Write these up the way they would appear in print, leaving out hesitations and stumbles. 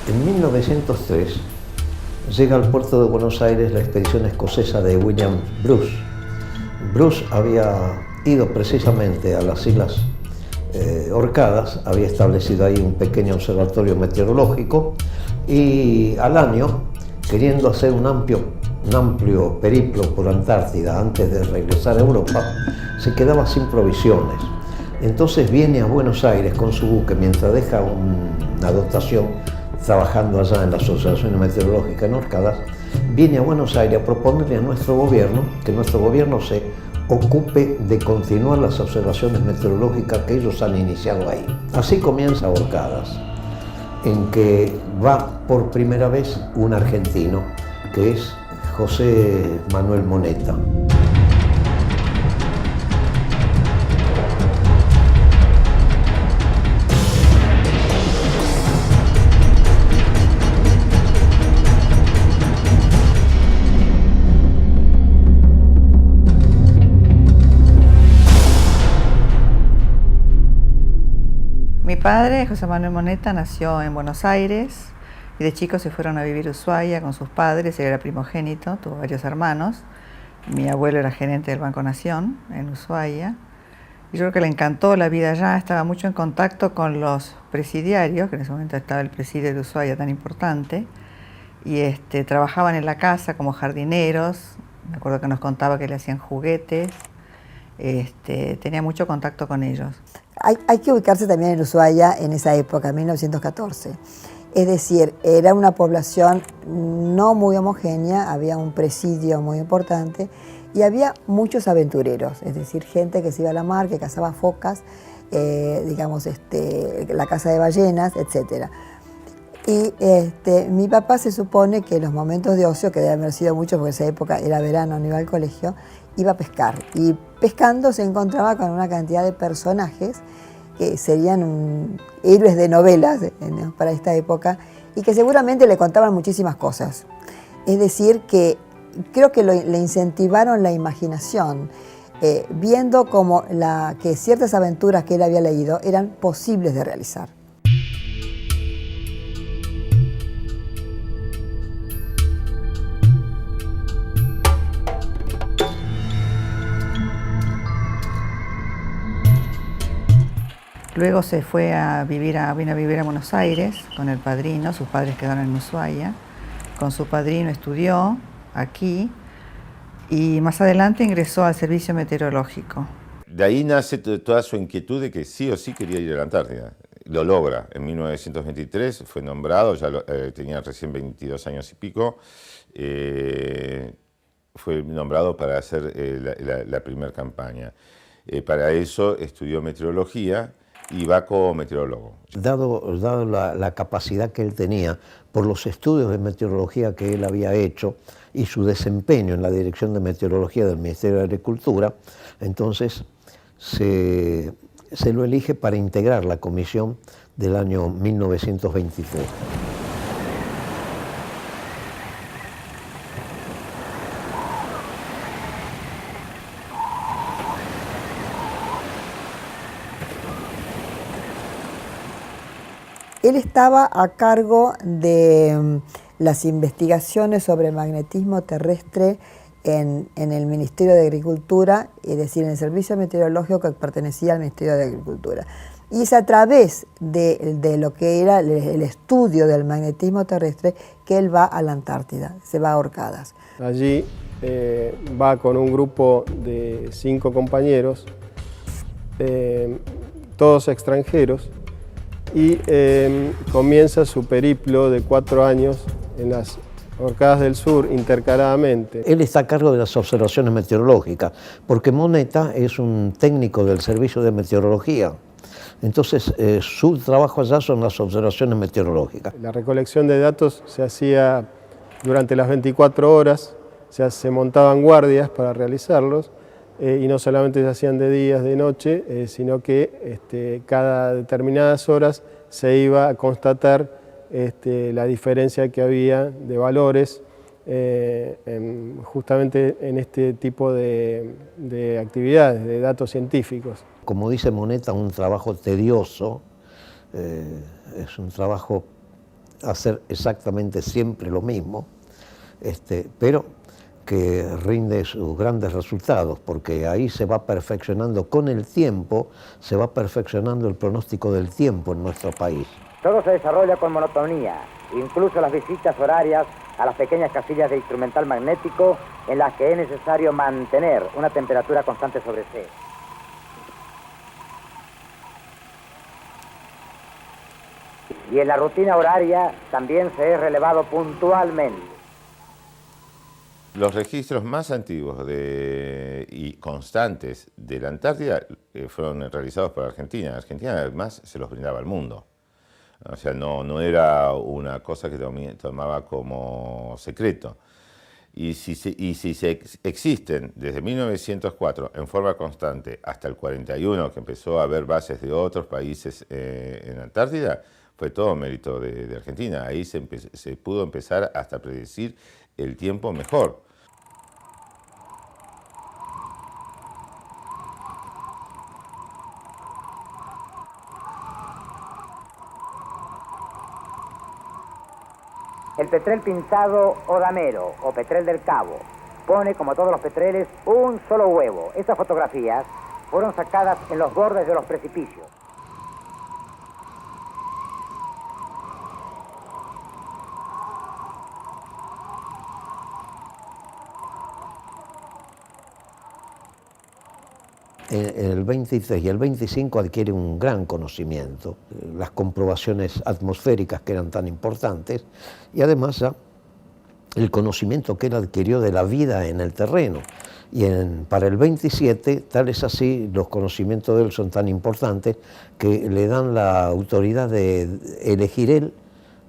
En 1903 llega al puerto de Buenos Aires la expedición escocesa de William Bruce. Bruce había ido precisamente a las Islas Orcadas, había establecido ahí un pequeño observatorio meteorológico y al año, queriendo hacer un amplio periplo por Antártida antes de regresar a Europa, se quedaba sin provisiones. Entonces viene a Buenos Aires con su buque mientras deja una dotación trabajando allá en las observaciones meteorológicas en Orcadas, viene a Buenos Aires a proponerle a nuestro gobierno que nuestro gobierno se ocupe de continuar las observaciones meteorológicas que ellos han iniciado ahí. Así comienza Orcadas, en que va por primera vez un argentino, que es José Manuel Moneta. Mi padre, José Manuel Moneta, nació en Buenos Aires y de chico se fueron a vivir a Ushuaia con sus padres. Él era primogénito, tuvo varios hermanos. Mi abuelo era gerente del Banco Nación en Ushuaia. Y yo creo que le encantó la vida allá, estaba mucho en contacto con los presidiarios, que en ese momento estaba el presidio de Ushuaia tan importante, y trabajaban en la casa como jardineros. Me acuerdo que nos contaba que le hacían juguetes. Tenía mucho contacto con ellos. Hay que ubicarse también en Ushuaia en esa época, 1914. Es decir, era una población no muy homogénea, había un presidio muy importante y había muchos aventureros, es decir, gente que se iba a la mar, que cazaba focas, la caza de ballenas, etc. Y mi papá se supone que en los momentos de ocio, que deben haber sido muchos porque esa época era verano, no iba al colegio, iba a pescar. Y pescando se encontraba con una cantidad de personajes que serían héroes de novelas para esta época y que seguramente le contaban muchísimas cosas. Es decir, que creo que le incentivaron la imaginación, viendo como que ciertas aventuras que él había leído eran posibles de realizar. Luego se fue vino a vivir a Buenos Aires con el padrino, sus padres quedaron en Ushuaia. Con su padrino estudió aquí y más adelante ingresó al servicio meteorológico. De ahí nace toda su inquietud de que sí o sí quería ir a la Antártida. Lo logra. En 1923 fue nombrado, tenía recién 22 años y pico, fue nombrado para hacer la primera campaña. Para eso estudió meteorología y va como meteorólogo. Dado la capacidad que él tenía por los estudios de meteorología que él había hecho y su desempeño en la Dirección de Meteorología del Ministerio de Agricultura, entonces se lo elige para integrar la comisión del año 1923. Él estaba a cargo de las investigaciones sobre el magnetismo terrestre en el Ministerio de Agricultura, es decir, en el servicio meteorológico que pertenecía al Ministerio de Agricultura. Y es a través de lo que era el estudio del magnetismo terrestre que él va a la Antártida, se va a Orcadas. Allí va con un grupo de 5 compañeros, todos extranjeros, y comienza su periplo de 4 años en las Orcadas del Sur intercaladamente. Él está a cargo de las observaciones meteorológicas, porque Moneta es un técnico del servicio de meteorología. Entonces, su trabajo allá son las observaciones meteorológicas. La recolección de datos se hacía durante las 24 horas, se montaban guardias para realizarlos, y no solamente se hacían de días, de noche, sino que cada determinadas horas se iba a constatar la diferencia que había de valores justamente en este tipo de actividades, de datos científicos. Como dice Moneta, un trabajo tedioso, es un trabajo hacer exactamente siempre lo mismo, pero que rinde sus grandes resultados, porque ahí se va perfeccionando con el tiempo, se va perfeccionando el pronóstico del tiempo en nuestro país. Todo se desarrolla con monotonía, incluso las visitas horarias a las pequeñas casillas de instrumental magnético en las que es necesario mantener una temperatura constante sobre C. Y en la rutina horaria también se es relevado puntualmente. Los registros más antiguos y constantes de la Antártida fueron realizados por Argentina. Argentina además se los brindaba al mundo. O sea, no era una cosa que tomaba como secreto. Y si existen desde 1904 en forma constante hasta el 41, que empezó a haber bases de otros países en Antártida, fue todo mérito de Argentina. Ahí se pudo empezar hasta a predecir el tiempo mejor. El petrel pinzado o damero, o petrel del cabo, pone, como todos los petreles, un solo huevo. Estas fotografías fueron sacadas en los bordes de los precipicios. El 23 y el 25 adquiere un gran conocimiento, las comprobaciones atmosféricas que eran tan importantes, y además ya el conocimiento que él adquirió de la vida en el terreno. Y para el 27, tal es así, los conocimientos de él son tan importantes que le dan la autoridad de elegir él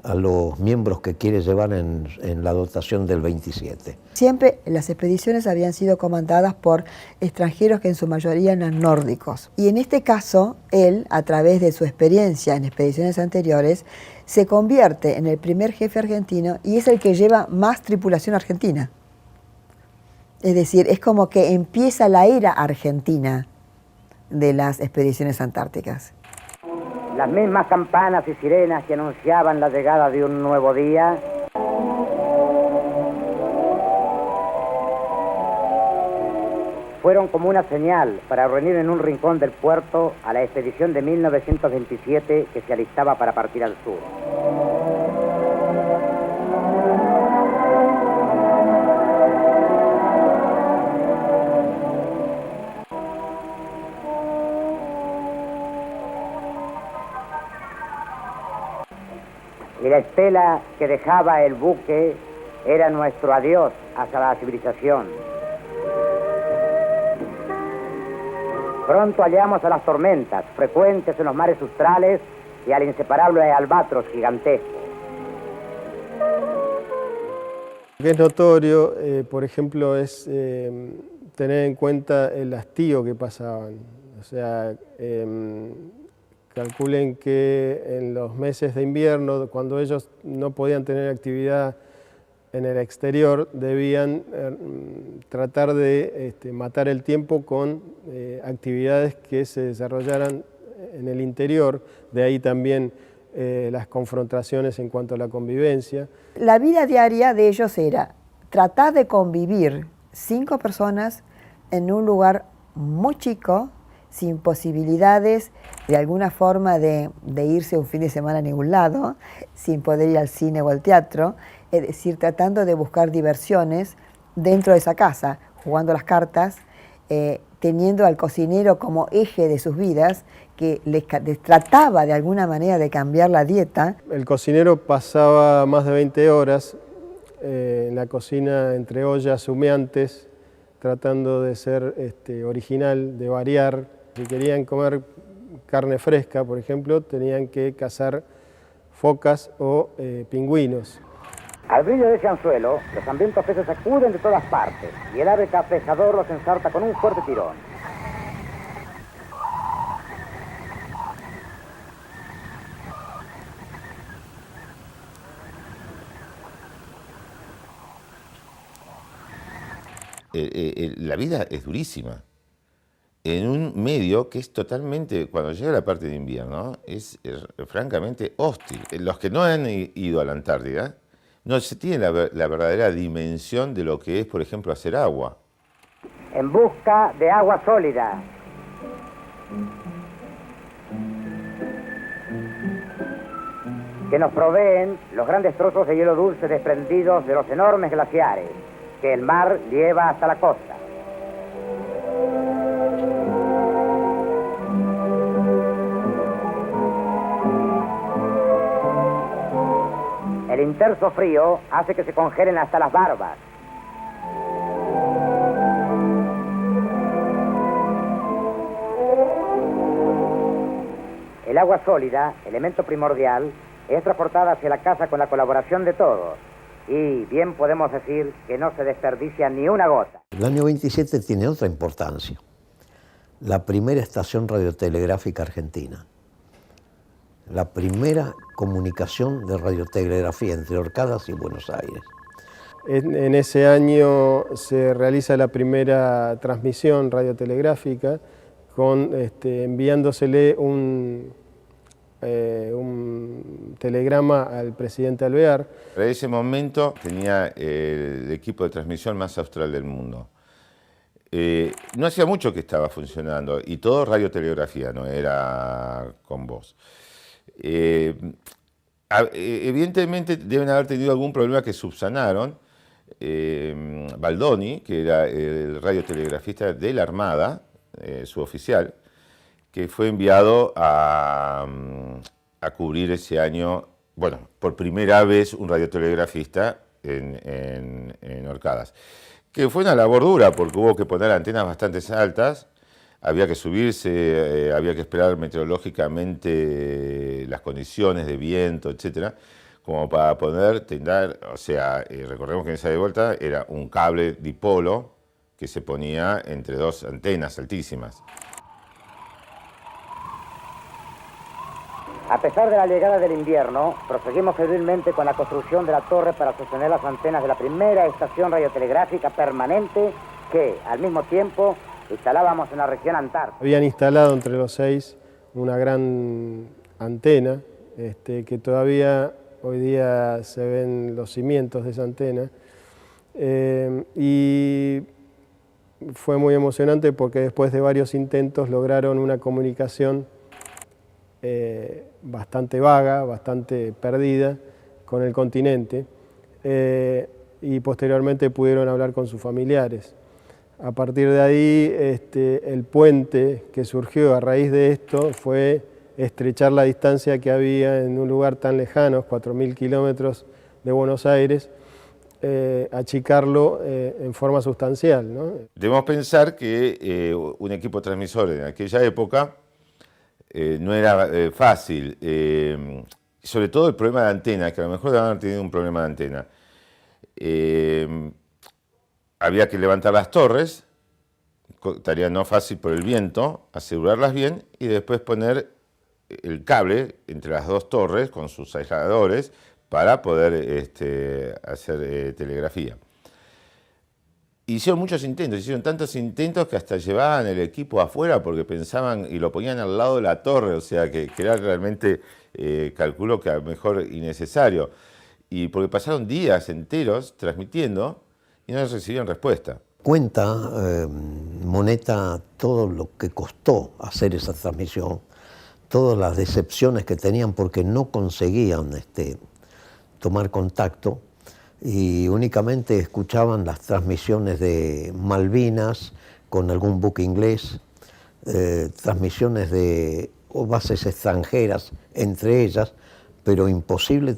a los miembros que quiere llevar en la dotación del 27. Siempre las expediciones habían sido comandadas por extranjeros que en su mayoría eran nórdicos. Y en este caso, él, a través de su experiencia en expediciones anteriores, se convierte en el primer jefe argentino y es el que lleva más tripulación argentina. Es decir, es como que empieza la era argentina de las expediciones antárticas. Las mismas campanas y sirenas que anunciaban la llegada de un nuevo día fueron como una señal para reunir en un rincón del puerto a la expedición de 1927 que se alistaba para partir al sur. Y la estela que dejaba el buque era nuestro adiós hacia la civilización. Pronto hallamos a las tormentas, frecuentes en los mares australes, y al inseparable albatros gigantesco. Lo que es notorio, por ejemplo, es tener en cuenta el hastío que pasaban. O sea, calculen que en los meses de invierno, cuando ellos no podían tener actividad en el exterior, debían tratar de matar el tiempo con actividades que se desarrollaran en el interior, de ahí también las confrontaciones en cuanto a la convivencia. La vida diaria de ellos era tratar de convivir 5 personas en un lugar muy chico, sin posibilidades de alguna forma de irse un fin de semana a ningún lado, sin poder ir al cine o al teatro, es decir, tratando de buscar diversiones dentro de esa casa, jugando las cartas, teniendo al cocinero como eje de sus vidas, que les trataba de alguna manera de cambiar la dieta. El cocinero pasaba más de 20 horas en la cocina entre ollas humeantes, tratando de ser original, de variar. Si querían comer carne fresca, por ejemplo, tenían que cazar focas o pingüinos. Al brillo de ese anzuelo, los hambrientos peces acuden de todas partes y el ave capejador los ensarta con un fuerte tirón. La vida es durísima. en un medio que es totalmente, cuando llega la parte de invierno, es francamente hostil. Los que no han ido a la Antártida no se tiene la verdadera dimensión de lo que es, por ejemplo, hacer agua. En busca de agua sólida. Que nos proveen los grandes trozos de hielo dulce desprendidos de los enormes glaciares que el mar lleva hasta la costa. El intenso frío hace que se congelen hasta las barbas. El agua sólida, elemento primordial, es transportada hacia la casa con la colaboración de todos. Y bien podemos decir que no se desperdicia ni una gota. El año 27 tiene otra importancia. La primera estación radiotelegráfica argentina. La primera comunicación de radiotelegrafía entre Orcadas y Buenos Aires. En ese año se realiza la primera transmisión radiotelegráfica enviándosele un telegrama al presidente Alvear. En ese momento tenía el equipo de transmisión más austral del mundo. No hacía mucho que estaba funcionando y todo radiotelegrafía, no era con voz. Evidentemente deben haber tenido algún problema que subsanaron. Baldoni, que era el radiotelegrafista de la Armada, suboficial, que fue enviado a cubrir ese año, bueno, por primera vez un radiotelegrafista en Orcadas. Que fue una labor dura porque hubo que poner antenas bastante altas, había que subirse, había que esperar meteorológicamente las condiciones de viento, etcétera, como para poder tendar, o sea, recordemos que en esa de vuelta era un cable dipolo que se ponía entre dos antenas altísimas. A pesar de la llegada del invierno, proseguimos febrilmente con la construcción de la torre para sostener las antenas de la primera estación radiotelegráfica permanente que, al mismo tiempo, instalábamos en la región antártica. Habían instalado entre los 6 una gran antena, que todavía hoy día se ven los cimientos de esa antena, y fue muy emocionante porque después de varios intentos lograron una comunicación bastante vaga, bastante perdida con el continente, y posteriormente pudieron hablar con sus familiares. A partir de ahí, el puente que surgió a raíz de esto fue estrechar la distancia que había en un lugar tan lejano, 4.000 kilómetros de Buenos Aires, achicarlo en forma sustancial, ¿no? Debemos pensar que un equipo transmisor en aquella época no era fácil, sobre todo el problema de antena, que a lo mejor deben haber tenido un problema de antena. Había que levantar las torres, tarea no fácil por el viento, asegurarlas bien y después poner el cable entre las dos torres con sus aisladores para poder hacer telegrafía. Hicieron muchos intentos, hicieron tantos intentos que hasta llevaban el equipo afuera porque pensaban y lo ponían al lado de la torre, o sea que era realmente, calculo que a lo mejor innecesario. Y porque pasaron días enteros transmitiendo y no recibieron respuesta. Cuenta Moneta todo lo que costó hacer esa transmisión, todas las decepciones que tenían porque no conseguían tomar contacto y únicamente escuchaban las transmisiones de Malvinas con algún buque inglés, transmisiones de bases extranjeras entre ellas, pero imposible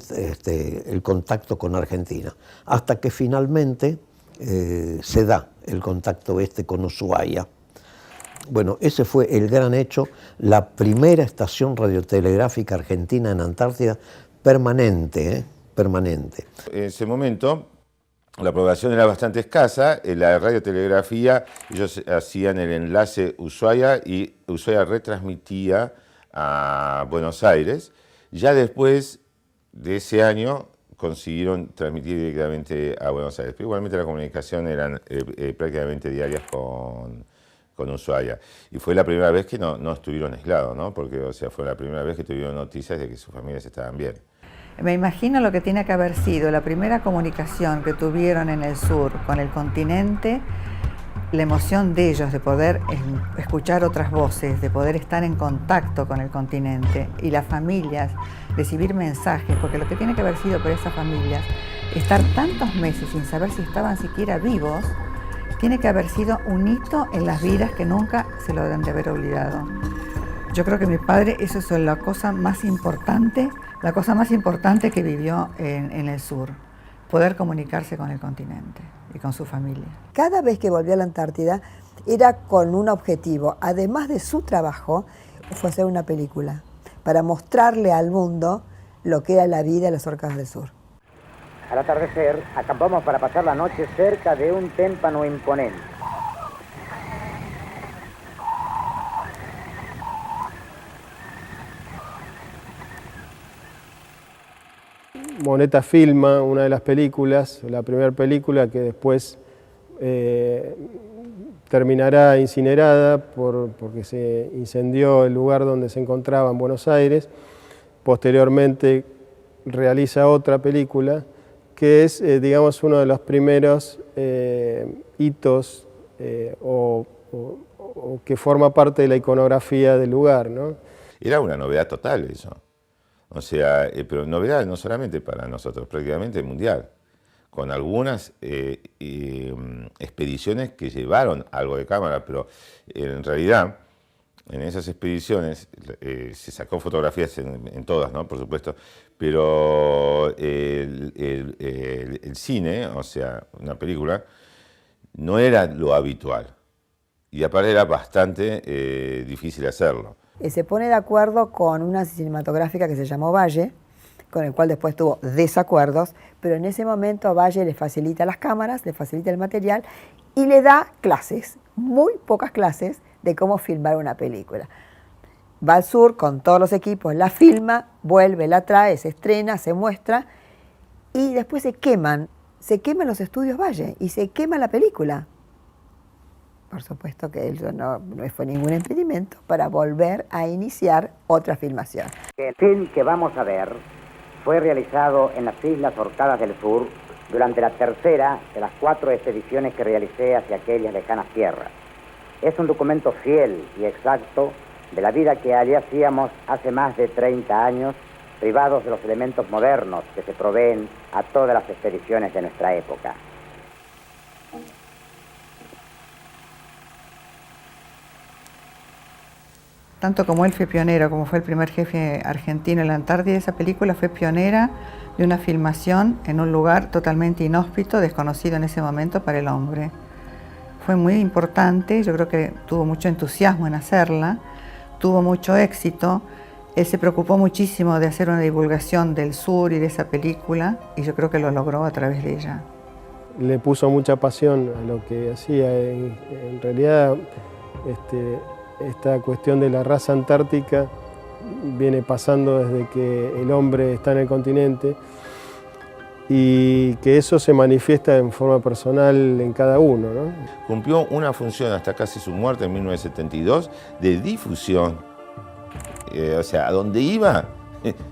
el contacto con Argentina, hasta que finalmente se da el contacto con Ushuaia. Bueno, ese fue el gran hecho, la primera estación radiotelegráfica argentina en Antártida permanente, permanente. En ese momento la población era bastante escasa, en la radiotelegrafía ellos hacían el enlace Ushuaia y Ushuaia retransmitía a Buenos Aires. Ya después de ese año consiguieron transmitir directamente a Buenos Aires, pero igualmente la comunicación eran prácticamente diarias con con Ushuaia. Y fue la primera vez que no estuvieron aislados, ¿no? Porque, o sea, fue la primera vez que tuvieron noticias de que sus familias estaban bien. Me imagino lo que tiene que haber sido la primera comunicación que tuvieron en el sur con el continente, la emoción de ellos de poder escuchar otras voces, de poder estar en contacto con el continente, y las familias recibir mensajes, porque lo que tiene que haber sido para esas familias, estar tantos meses sin saber si estaban siquiera vivos, tiene que haber sido un hito en las vidas que nunca se lo deben de haber olvidado. Yo creo que mi padre, eso es la cosa más importante que vivió en el sur, poder comunicarse con el continente y con su familia. Cada vez que volvió a la Antártida era con un objetivo, además de su trabajo, fue hacer una película para mostrarle al mundo lo que era la vida de las Orcas del Sur. Al atardecer, acampamos para pasar la noche cerca de un témpano imponente. Moneta filma una de las películas, la primera película que después terminará incinerada porque se incendió el lugar donde se encontraba en Buenos Aires. Posteriormente realiza otra película que es, digamos, uno de los primeros hitos o que forma parte de la iconografía del lugar, ¿no? Era una novedad total eso. O sea, pero novedad no solamente para nosotros, prácticamente mundial, con algunas expediciones que llevaron algo de cámara, pero en realidad en esas expediciones se sacó fotografías en todas, ¿no? Por supuesto, pero el cine, o sea, una película, no era lo habitual y aparte era bastante difícil hacerlo. Se pone de acuerdo con una cinematográfica que se llamó Valle, con el cual después tuvo desacuerdos, pero en ese momento Valle le facilita las cámaras, le facilita el material y le da clases, muy pocas clases, de cómo filmar una película. Va al sur con todos los equipos, la filma, vuelve, la trae, se estrena, se muestra y después se queman los estudios Valle y se quema la película. Por supuesto que eso no fue ningún impedimento para volver a iniciar otra filmación. El film que vamos a ver fue realizado en las Islas Orcadas del Sur durante la tercera de las 4 expediciones que realicé hacia aquellas lejanas tierras. Es un documento fiel y exacto de la vida que allí hacíamos hace más de 30 años, privados de los elementos modernos que se proveen a todas las expediciones de nuestra época. Tanto como él fue pionero, como fue el primer jefe argentino en la Antártida, esa película fue pionera de una filmación en un lugar totalmente inhóspito, desconocido en ese momento para el hombre. Fue muy importante, yo creo que tuvo mucho entusiasmo en hacerla, tuvo mucho éxito. Él se preocupó muchísimo de hacer una divulgación del sur y de esa película, y yo creo que lo logró a través de ella. Le puso mucha pasión a lo que hacía. En realidad, esta cuestión de la raza antártica viene pasando desde que el hombre está en el continente y que eso se manifiesta en forma personal en cada uno, ¿no? Cumplió una función hasta casi su muerte en 1972 de difusión. O sea, a donde iba,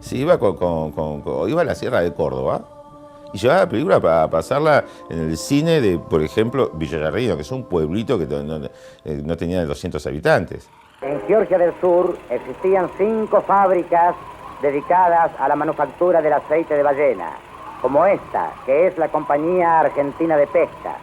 se iba iba a la Sierra de Córdoba y llevaba la película para pasarla en el cine de, por ejemplo, Villarreal, que es un pueblito que no tenía 200 habitantes. En Georgia del Sur existían 5 fábricas dedicadas a la manufactura del aceite de ballena, como esta, que es la Compañía Argentina de Pesca.